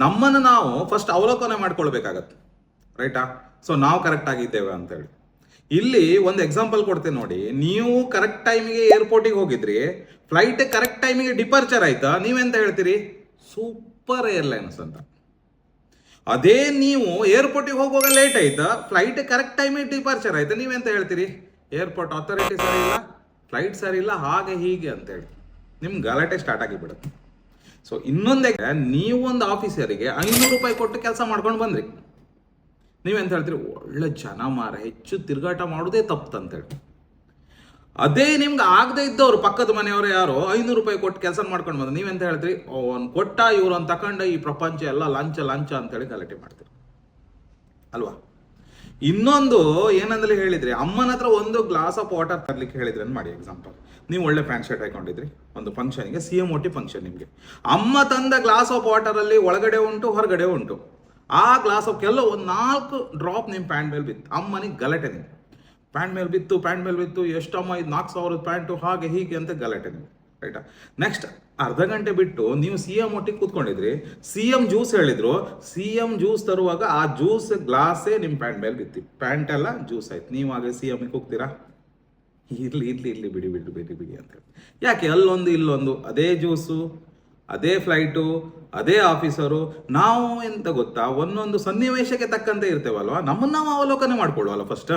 ನಮ್ಮನ್ನು ನಾವು ಫಸ್ಟ್ ಅವಲೋಕನ ಮಾಡ್ಕೊಳ್ಬೇಕಾಗತ್ತೆ, ರೈಟಾ? ಸೊ ನಾವು ಕರೆಕ್ಟ್ ಆಗಿದ್ದೇವೆ ಅಂತೇಳಿ. ಇಲ್ಲಿ ಒಂದು ಎಕ್ಸಾಂಪಲ್ ಕೊಡ್ತೇನೆ ನೋಡಿ. ನೀವು ಕರೆಕ್ಟ್ ಟೈಮಿಗೆ ಏರ್ಪೋರ್ಟಿಗೆ ಹೋಗಿದ್ರಿ, ಫ್ಲೈಟ್ ಕರೆಕ್ಟ್ ಟೈಮಿಗೆ ಡಿಪಾರ್ಚರ್ ಆಯ್ತಾ, ನೀವೆಂತ ಹೇಳ್ತೀರಿ? ಸೂಪರ್ ಏರ್ಲೈನ್ಸ್ ಅಂತ. ಅದೇ ನೀವು ಏರ್ಪೋರ್ಟಿಗೆ ಹೋಗುವಾಗ ಲೇಟ್ ಆಯ್ತಾ, ಫ್ಲೈಟ್ ಕರೆಕ್ಟ್ ಟೈಮಿಗೆ ಡಿಪಾರ್ಚರ್ ಆಯ್ತಾ, ನೀವೆಂತ ಹೇಳ್ತೀರಿ? ಏರ್ಪೋರ್ಟ್ ಅಥಾರಿಟಿ ಸರಿ ಇಲ್ಲ, ಫ್ಲೈಟ್ ಸರಿ ಇಲ್ಲ, ಹಾಗೆ ಹೀಗೆ ಅಂತೇಳಿ ನಿಮ್ಗೆ ಗಲಾಟೆ ಸ್ಟಾರ್ಟ್ ಆಗಿಬಿಡುತ್ತೆ. ಸೊ ಇನ್ನೊಂದೇ, ನೀವು ಒಂದು ಆಫೀಸರಿಗೆ 500 ರೂಪಾಯಿ ಕೊಟ್ಟು ಕೆಲಸ ಮಾಡ್ಕೊಂಡು ಬಂದ್ರಿ, ನೀವೆಂತ ಹೇಳ್ತೀರಿ? ಒಳ್ಳೆ ಜನ ಮಾರ, ಹೆಚ್ಚು ತಿರುಗಾಟ ಮಾಡೋದೇ ತಪ್ಪಂತೇಳಿ. ಅದೇ ನಿಮ್ಗೆ ಆಗದೆ ಇದ್ದವ್ರು, ಪಕ್ಕದ ಮನೆಯವರು ಯಾರೋ 500 ರೂಪಾಯಿ ಕೊಟ್ಟು ಕೆಲಸ ಮಾಡ್ಕೊಂಡು ಬಂದ್ರೆ ನೀವೆಂತ ಹೇಳ್ತೀರಿ? ಅವ್ನು ಕೊಟ್ಟ, ಇವ್ರನ್ನ ತಗೊಂಡ, ಈ ಪ್ರಪಂಚ ಎಲ್ಲ ಲಂಚ ಲಂಚ ಅಂತೇಳಿ ಗಲಾಟೆ ಮಾಡ್ತೀರಿ ಅಲ್ವಾ? ಇನ್ನೊಂದು ಏನಂದ್ರೆ ಹೇಳಿದ್ರಿ, ಅಮ್ಮನ ಹತ್ರ ಒಂದು ಗ್ಲಾಸ್ ಆಫ್ ವಾಟರ್ ತರ್ಲಿಕ್ಕೆ ಹೇಳಿದ್ರಿ ಅಂತ ಮಾಡಿ ಎಕ್ಸಾಂಪಲ್. ನೀವು ಒಳ್ಳೆ ಪ್ಯಾಂಟ್ ಶರ್ಟ್ ಹಾಕೊಂಡಿದ್ರಿ, ಒಂದು ಫಂಕ್ಷನ್ಗೆ, CMOT ಫಂಕ್ಷನ್. ನಿಮಗೆ ಅಮ್ಮ ತಂದ ಗ್ಲಾಸ್ ಆಫ್ ವಾಟರ್ ಅಲ್ಲಿ ಒಳಗಡೆ ಉಂಟು, ಹೊರಗಡೆ ಉಂಟು. ಆ ಗ್ಲಾಸ್ ಆಫ್ ಕೆಲವು ಒಂದು 4 ಡ್ರಾಪ್ ನಿಮ್ಮ ಪ್ಯಾಂಟ್ ಮೇಲೆ ಬಿತ್ತು. ಅಮ್ಮನಿಗೆ ಗಲಾಟೆ, ನೀವು ಪ್ಯಾಂಟ್ ಮೇಲೆ ಬಿತ್ತು, ಎಷ್ಟಮ್ಮ ಇದು 4000 ಪ್ಯಾಂಟು, ಹಾಗೆ ಹೀಗೆ ಅಂತ ಗಲಾಟೆ ನೀವು, ರೈಟಾ? ನೆಕ್ಸ್ಟ್ ಅರ್ಧ ಗಂಟೆ ಬಿಟ್ಟು ನೀವು CMOT ಕೂತ್ಕೊಂಡಿದ್ರಿ, CM ಜ್ಯೂಸ್ ಹೇಳಿದ್ರು, CM ಜ್ಯೂಸ್ ತರುವಾಗ ಆ ಜ್ಯೂಸ್ ಗ್ಲಾಸೇ ನಿಮ್ಮ ಪ್ಯಾಂಟ್ ಮೇಲೆ ಬಿತ್ತಿ, ಪ್ಯಾಂಟ್ ಎಲ್ಲ ಜ್ಯೂಸ್ ಆಯ್ತು. ನೀವು ಆಗ CM ಹೋಗ್ತೀರಾ? ಇರ್ಲಿ ಬಿಡಿ ಅಂತ ಹೇಳಿ. ಯಾಕೆ? ಅಲ್ಲೊಂದು ಇಲ್ಲೊಂದು, ಅದೇ ಜ್ಯೂಸು, ಅದೇ ಫ್ಲೈಟು, ಅದೇ ಆಫೀಸರು. ನಾವು ಎಂತ ಗೊತ್ತಾ, ಒಂದೊಂದು ಸನ್ನಿವೇಶಕ್ಕೆ ತಕ್ಕಂತೆ ಇರ್ತೇವಲ್ವಾ, ನಮ್ಮನ್ನು ನಾವು ಅವಲೋಕನೆ ಮಾಡ್ಕೊಳ್ಳುವಲ್ಲ ಫಸ್ಟ್.